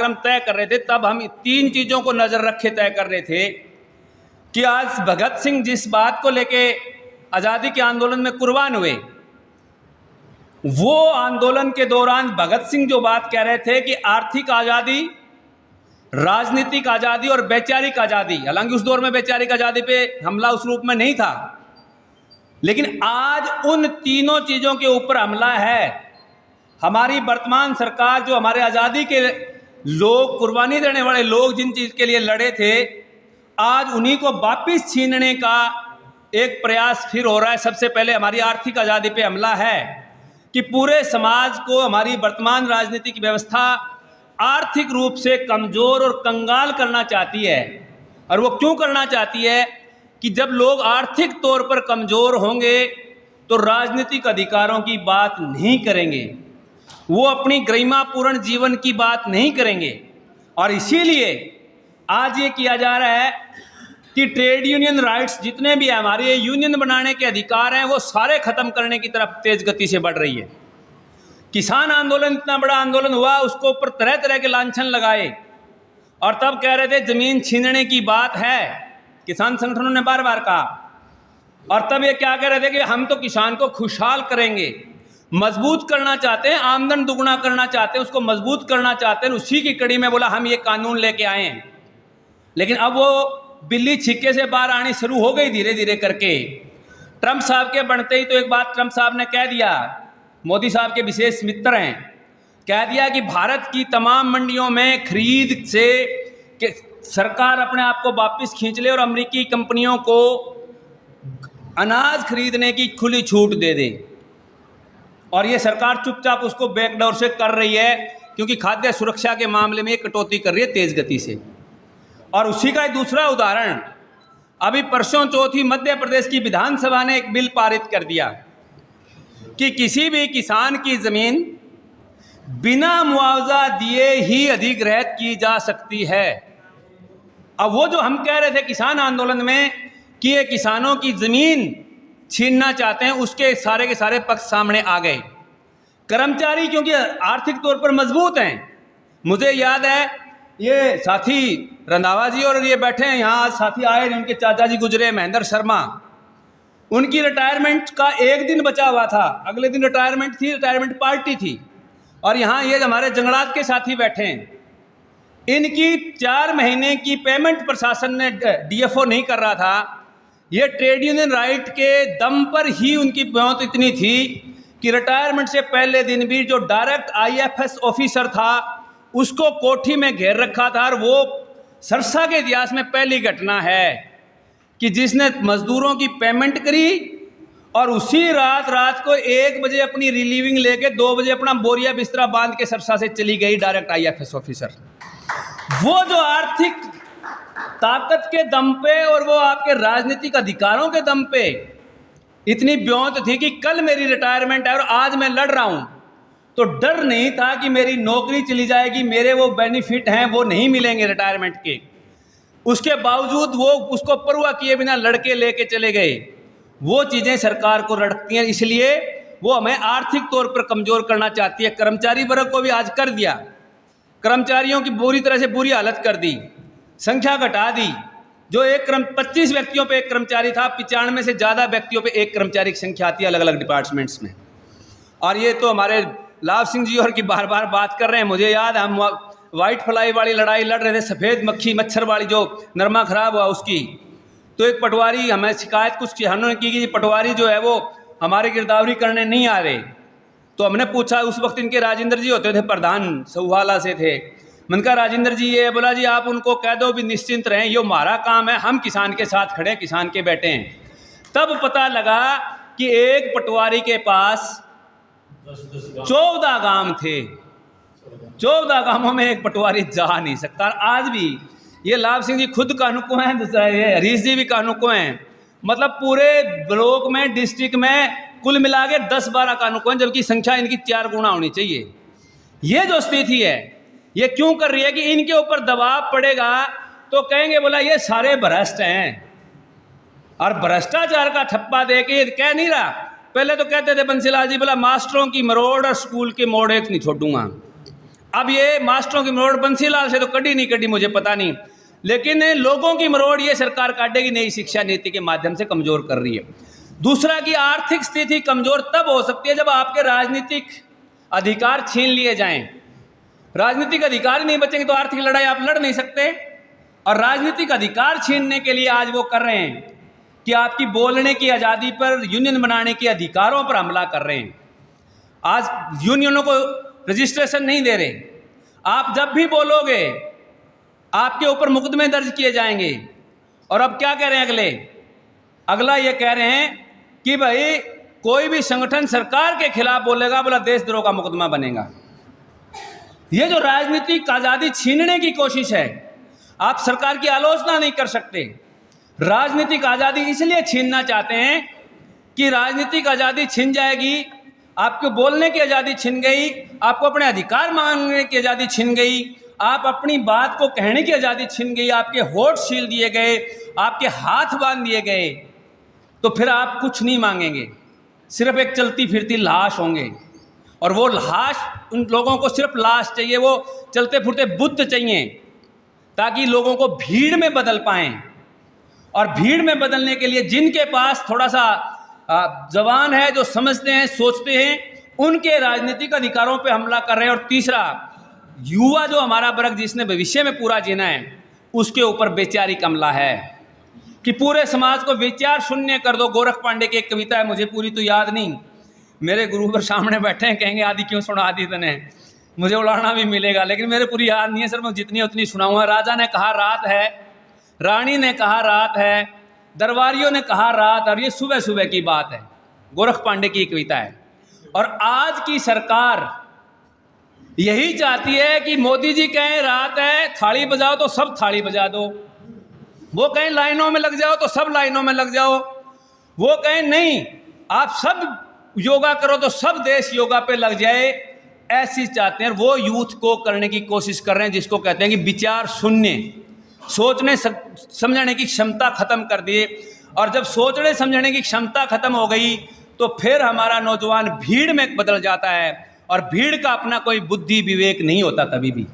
कार्यक्रम तय कर रहे थे तब हम 3 चीज़ों को नज़र रखे तय कर रहे थे कि आज भगत सिंह जिस बात को लेके आज़ादी के आंदोलन में कुर्बान हुए, वो आंदोलन के दौरान भगत सिंह जो बात कह रहे थे कि आर्थिक आज़ादी, राजनीतिक आज़ादी और वैचारिक आज़ादी, हालांकि उस दौर में वैचारिक आज़ादी पे हमला उस रूप में नहीं था, लेकिन आज उन तीनों चीज़ों के ऊपर हमला है। हमारी वर्तमान सरकार जो हमारे आज़ादी के लोग, कुर्बानी देने वाले लोग जिन चीज़ के लिए लड़े थे, आज उन्हीं को वापस छीनने का एक प्रयास फिर हो रहा है। सबसे पहले हमारी आर्थिक आज़ादी पे हमला है कि पूरे समाज को हमारी वर्तमान राजनीतिक व्यवस्था आर्थिक रूप से कमज़ोर और कंगाल करना चाहती है। और वो क्यों करना चाहती है कि जब लोग आर्थिक तौर पर कमज़ोर होंगे तो राजनीतिक अधिकारों की बात नहीं करेंगे, वो अपनी गरिमापूर्ण जीवन की बात नहीं करेंगे। और इसीलिए आज ये किया जा रहा है कि ट्रेड यूनियन राइट्स जितने भी हैं, हमारे यूनियन बनाने के अधिकार हैं, वो सारे ख़त्म करने की तरफ तेज़ गति से बढ़ रही है। किसान आंदोलन इतना बड़ा आंदोलन हुआ, उसको ऊपर तरह तरह के लांछन लगाए और तब कह रहे थे ज़मीन छीनने की बात है, किसान संगठनों ने बार बार कहा। और तब ये क्या कह रहे थे कि हम तो किसान को खुशहाल करेंगे, मजबूत करना चाहते हैं, आमदन दुगना करना चाहते हैं, उसको मजबूत करना चाहते हैं। उसी की कड़ी में बोला हम ये कानून लेके आए हैं। लेकिन अब वो बिल्ली छिक्के से बाहर आनी शुरू हो गई धीरे धीरे करके। ट्रंप साहब के बनते ही तो एक बात ट्रंप साहब ने कह दिया, मोदी साहब के विशेष मित्र हैं, कह दिया कि भारत की तमाम मंडियों में खरीद से कि सरकार अपने आप को वापस खींच ले और अमेरिकी कंपनियों को अनाज खरीदने की खुली छूट दे दे। और ये सरकार चुपचाप उसको बैकडोर से कर रही है, क्योंकि खाद्य सुरक्षा के मामले में कटौती कर रही है तेज़ गति से। और उसी का एक दूसरा उदाहरण, अभी परसों चौथी मध्य प्रदेश की विधानसभा ने एक बिल पारित कर दिया कि किसी भी किसान की ज़मीन बिना मुआवजा दिए ही अधिग्रहित की जा सकती है। अब वो जो हम कह रहे थे किसान आंदोलन में कि ये किसानों की ज़मीन छीनना चाहते हैं, उसके सारे के सारे पक्ष सामने आ गए। कर्मचारी क्योंकि आर्थिक तौर पर मजबूत हैं, मुझे याद है ये साथी रंधावा जी और ये बैठे हैं यहाँ, आज साथी आए, उनके चाचा जी गुजरे महेंद्र शर्मा, उनकी रिटायरमेंट का एक दिन बचा हुआ था, अगले दिन रिटायरमेंट थी, रिटायरमेंट पार्टी थी। और यहाँ ये हमारे जंगलात के साथी बैठे हैं, इनकी 4 महीने की पेमेंट प्रशासन ने डीएफओ नहीं कर रहा था। ये ट्रेड यूनियन राइट के दम पर ही उनकी मौत इतनी थी कि रिटायरमेंट से पहले दिन भी जो डायरेक्ट आईएफएस ऑफिसर था उसको कोठी में घेर रखा था। और वो सरसा के इतिहास में पहली घटना है कि जिसने मजदूरों की पेमेंट करी और उसी रात को 1 बजे अपनी रिलीविंग लेके 2 बजे अपना बोरिया बिस्तरा बांध के सरसा से चली गई डायरेक्ट आईएफएस ऑफिसर। वो जो आर्थिक ताकत के दम पे और वो आपके राजनीतिक अधिकारों के दम पे इतनी ब्योंत थी कि कल मेरी रिटायरमेंट है और आज मैं लड़ रहा हूँ, तो डर नहीं था कि मेरी नौकरी चली जाएगी, मेरे वो बेनिफिट हैं वो नहीं मिलेंगे रिटायरमेंट के। उसके बावजूद वो उसको परवाह किए बिना लड़के लेके चले गए। वो चीज़ें सरकार को रटती हैं, इसलिए वो हमें आर्थिक तौर पर कमज़ोर करना चाहती है। कर्मचारी वर्ग को भी आज कर दिया, कर्मचारियों की बुरी तरह से बुरी हालत कर दी, संख्या घटा दी। जो 25 व्यक्तियों पे एक कर्मचारी था, 95 से ज़्यादा व्यक्तियों पे एक कर्मचारी की संख्या आती है अलग अलग डिपार्टमेंट्स में। और ये तो हमारे लाभ सिंह जी और की बार बार बात कर रहे हैं। मुझे याद है हम वाइट फ्लाई वाली लड़ाई लड़ रहे थे, सफ़ेद मक्खी मच्छर वाली, जो नरमा खराब हुआ उसकी। तो एक पटवारी हमें शिकायत कुछ किसानों की कि पटवारी जो है वो हमारे गिरदावरी करने नहीं आ रहे। तो हमने पूछा, उस वक्त इनके राजेंद्र जी होते थे, प्रधान सहुवाला से थे। मैंने कहा राजेंद्र जी, ये बोला जी आप उनको कह दो भी निश्चिंत रहें, ये हमारा काम है, हम किसान के साथ खड़े हैं, किसान के बैठे हैं। तब पता लगा कि एक पटवारी के पास 14 गांव थे, 14 गांवों में एक पटवारी जा नहीं सकता। आज भी ये लाभ सिंह जी खुद कानूको हैं, ये हरीश जी भी कानूको हैं, मतलब पूरे ब्लॉक में, डिस्ट्रिक्ट में कुल मिला के 10-12 कानूको हैं, जबकि संख्या इनकी 4 गुना होनी चाहिए। ये जो स्थिति है ये क्यों कर रही है कि इनके ऊपर दबाव पड़ेगा तो कहेंगे बोला ये सारे भ्रष्ट हैं। और भ्रष्टाचार का ठप्पा दे के ये कह नहीं रहा, पहले तो कहते थे बंसीलाल जी बोला मास्टरों की मरोड़ और स्कूल के मोड़ एक नहीं छोड़ूंगा। अब ये मास्टरों की मरोड़ बंसीलाल से तो कड़ी नहीं कड़ी, मुझे पता नहीं, लेकिन लोगों की मरोड़ ये सरकार काटेगी नई शिक्षा नीति के माध्यम से कमजोर कर रही है। दूसरा कि आर्थिक स्थिति कमजोर तब हो सकती है जब आपके राजनीतिक अधिकार छीन लिए जाएं। राजनीतिक अधिकार ही नहीं बचेंगे तो आर्थिक लड़ाई आप लड़ नहीं सकते। और राजनीतिक अधिकार छीनने के लिए आज वो कर रहे हैं कि आपकी बोलने की आज़ादी पर, यूनियन बनाने के अधिकारों पर हमला कर रहे हैं। आज यूनियनों को रजिस्ट्रेशन नहीं दे रहे। आप जब भी बोलोगे आपके ऊपर मुकदमे दर्ज किए जाएंगे। और अब क्या कह रहे हैं अगला ये कह रहे हैं कि भाई कोई भी संगठन सरकार के खिलाफ बोलेगा, बोला देशद्रोह का मुकदमा बनेगा। ये जो राजनीतिक आज़ादी छीनने की कोशिश है, आप सरकार की आलोचना नहीं कर सकते। राजनीतिक आज़ादी इसलिए छीनना चाहते हैं कि राजनीतिक आज़ादी छिन जाएगी, आपको बोलने की आज़ादी छिन गई, आपको अपने अधिकार मांगने की आज़ादी छिन गई, आप अपनी बात को कहने की आज़ादी छिन गई, आपके होठ छील दिए गए, आपके हाथ बांध दिए गए, तो फिर आप कुछ नहीं मांगेंगे, सिर्फ एक चलती फिरती लाश होंगे। और वो लाश, उन लोगों को सिर्फ लाश चाहिए, वो चलते फिरते बुद्ध चाहिए, ताकि लोगों को भीड़ में बदल पाएं। और भीड़ में बदलने के लिए जिनके पास थोड़ा सा जवान है, जो समझते हैं, सोचते हैं, उनके राजनीतिक अधिकारों पे हमला कर रहे हैं। और तीसरा, युवा जो हमारा वर्ग जिसने भविष्य में पूरा जीना है, उसके ऊपर वैचारिक हमला है कि पूरे समाज को विचार शून्य कर दो। गोरख पांडे की एक कविता है, मुझे पूरी तो याद नहीं, मेरे गुरु पर सामने बैठे हैं, कहेंगे आदि क्यों सुना दी तने, मुझे उड़ाना भी मिलेगा, लेकिन मेरे पूरी याद नहीं है सर, मैं जितनी उतनी सुनाऊंगा। राजा ने कहा रात है, रानी ने कहा रात है, दरबारियों ने कहा रात, और ये सुबह सुबह की बात है। गोरख पांडे की कविता है। और आज की सरकार यही चाहती है कि मोदी जी कहें रात है, थाली बजाओ तो सब थाली बजा दो, वो कहें लाइनों में लग जाओ तो सब लाइनों में लग जाओ, वो कहें नहीं आप सब योगा करो तो सब देश योगा पे लग जाए, ऐसी चाहते हैं। वो यूथ को करने की कोशिश कर रहे हैं जिसको कहते हैं कि विचार शून्य, सोचने समझने की क्षमता खत्म कर दिए। और जब सोचने समझने की क्षमता खत्म हो गई तो फिर हमारा नौजवान भीड़ में बदल जाता है। और भीड़ का अपना कोई बुद्धि विवेक नहीं होता कभी भी।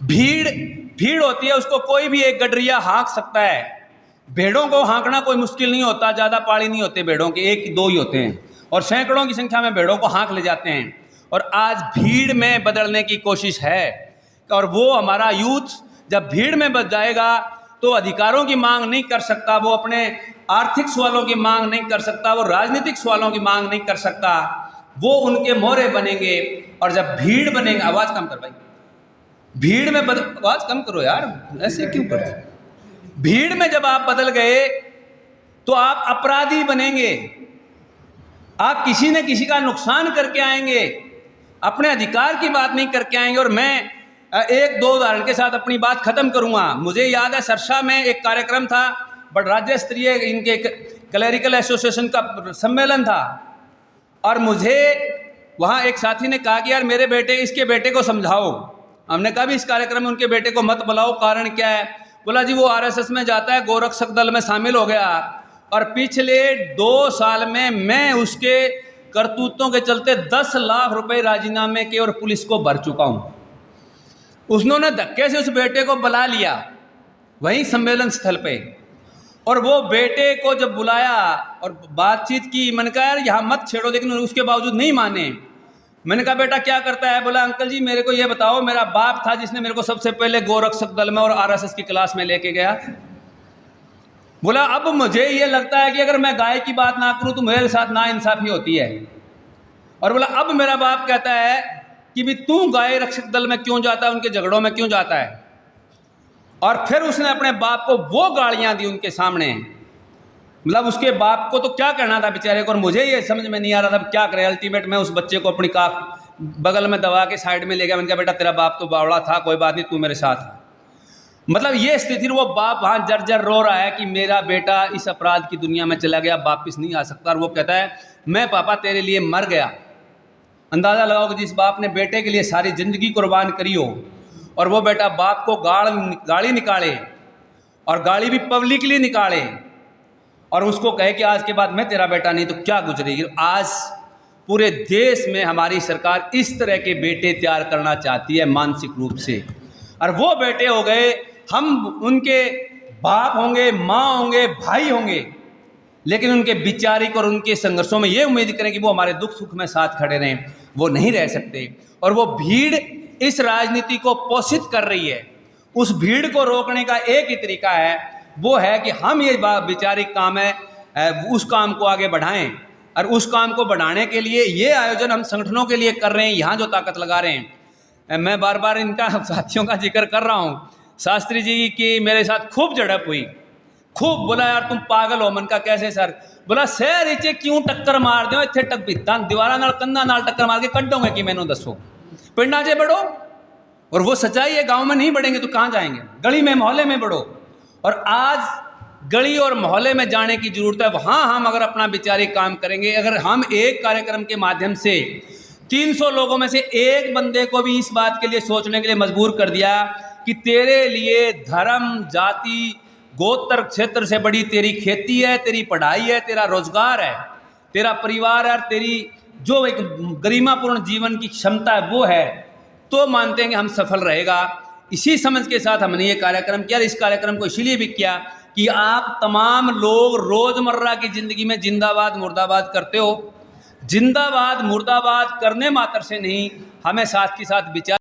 भीड़ होती है, उसको कोई भी एक गडरिया हाँक सकता है। भेड़ों को हाँकना कोई मुश्किल नहीं होता, ज़्यादा पाड़ी नहीं होते भेड़ों के, एक दो ही होते हैं, और सैकड़ों की संख्या में भेड़ों को हाँक ले जाते हैं। और आज भीड़ में बदलने की कोशिश है। और वो हमारा यूथ जब भीड़ में बच जाएगा तो अधिकारों की मांग नहीं कर सकता, वो अपने आर्थिक सवालों की मांग नहीं कर सकता, वो राजनीतिक सवालों की मांग नहीं कर सकता, वो उनके मोहरे बनेंगे। और जब भीड़ बनेंगे, आवाज़ कम कर भाई, भीड़ में आवाज़ कम करो यार, ऐसे क्यों करते। भीड़ में जब आप बदल गए तो आप अपराधी बनेंगे, आप किसी न किसी का नुकसान करके आएंगे, अपने अधिकार की बात नहीं करके आएंगे। और मैं एक दो उदाहरण के साथ अपनी बात खत्म करूंगा। मुझे याद है सरसा में एक कार्यक्रम था, बट राज्य स्तरीय इनके क्लरिकल एसोसिएशन का सम्मेलन था, और मुझे वहाँ एक साथी ने कहा कि यार मेरे बेटे, इसके बेटे को समझाओ। हमने कहा भी इस कार्यक्रम में उनके बेटे को मत बुलाओ, कारण क्या है। बोला जी वो आरएसएस में जाता है, गोरक्षक दल में शामिल हो गया, और पिछले 2 साल में मैं उसके करतूतों के चलते 10 लाख रुपए राजीनामे के और पुलिस को भर चुका हूँ। उसने धक्के से उस बेटे को बुला लिया वहीं सम्मेलन स्थल पे, और वो बेटे को जब बुलाया और बातचीत की, मैंने कहा यार यहाँ मत छेड़ो, लेकिन उसके बावजूद नहीं माने। मैंने कहा बेटा क्या करता है। बोला अंकल जी मेरे को ये बताओ, मेरा बाप था जिसने मेरे को सबसे पहले गोरक्षक दल में और आरएसएस की क्लास में लेके गया। बोला अब मुझे ये लगता है कि अगर मैं गाय की बात ना करूं तो मेरे साथ नाइंसाफी होती है। और बोला अब मेरा बाप कहता है कि भी तू गाय रक्षक दल में क्यों जाता है, उनके झगड़ों में क्यों जाता है। और फिर उसने अपने बाप को वो गालियां दी उनके सामने, मतलब उसके बाप को तो क्या कहना था बेचारे को। और मुझे ये समझ में नहीं आ रहा था क्या करे। अल्टीमेट मैं उस बच्चे को अपनी बगल में दबा के साइड में ले गया। मैंने कहा बेटा तेरा बाप तो बावड़ा था, कोई बात नहीं, तू मेरे साथ है। मतलब ये स्थिति, वो बाप वहाँ जर्जर रो रहा है कि मेरा बेटा इस अपराध की दुनिया में चला गया, वापिस नहीं आ सकता। और वो कहता है मैं पापा तेरे लिए मर गया। अंदाज़ा लगाओ कि जिस बाप ने बेटे के लिए सारी ज़िंदगी कुर्बान करी हो, और वो बेटा बाप को गाली निकाले, और गाली भी पब्लिकली निकाले, और उसको कहे कि आज के बाद मैं तेरा बेटा नहीं, तो क्या गुजरेगी। आज पूरे देश में हमारी सरकार इस तरह के बेटे तैयार करना चाहती है मानसिक रूप से। और वो बेटे हो गए, हम उनके बाप होंगे, माँ होंगे, भाई होंगे, लेकिन उनके विचारिक और उनके संघर्षों में ये उम्मीद करें कि वो हमारे दुख सुख में साथ खड़े रहें, वो नहीं रह सकते। और वो भीड़ इस राजनीति को पोषित कर रही है। उस भीड़ को रोकने का एक ही तरीका है, वो है कि हम ये विचारिक काम है उस काम को आगे बढ़ाएं। और उस काम को बढ़ाने के लिए ये आयोजन हम संगठनों के लिए कर रहे हैं, यहाँ जो ताकत लगा रहे हैं। मैं बार बार इनका साथियों का जिक्र कर रहा हूँ। शास्त्री जी की मेरे साथ खूब झड़प हुई, खूब बोला यार तुम पागल हो। मन का कैसे सर? बोला शहर इचे क्यों टक्कर मार दो, इतने टक भित्तां दीवारा नाल कंधा नाल टक्कर मार के कड्डोगे कि मैनू दसो, पिंडा चे बढ़ो। और वो सच्चाई है, गांव में नहीं बढ़ेंगे तो कहाँ जाएंगे? गली में मोहल्ले में बढ़ो। और आज गली और मोहल्ले में जाने की जरूरत है। वहाँ हम अगर अपना विचारिक काम करेंगे, अगर हम एक कार्यक्रम के माध्यम से 300 लोगों में से एक बंदे को भी इस बात के लिए सोचने के लिए मजबूर कर दिया कि तेरे लिए धर्म, जाति, गोत्र क्षेत्र से बड़ी तेरी खेती है, तेरी पढ़ाई है, तेरा रोजगार है, तेरा परिवार है, तेरी जो एक गरिमापूर्ण जीवन की क्षमता है वो है, तो मानते हैं कि हम सफल रहेगा। इसी समझ के साथ हमने ये कार्यक्रम किया। इस कार्यक्रम को इसीलिए भी किया कि आप तमाम लोग रोजमर्रा की जिंदगी में जिंदाबाद मुर्दाबाद करते हो। जिंदाबाद मुर्दाबाद करने मात्र से नहीं, हमें साथ के साथ विचार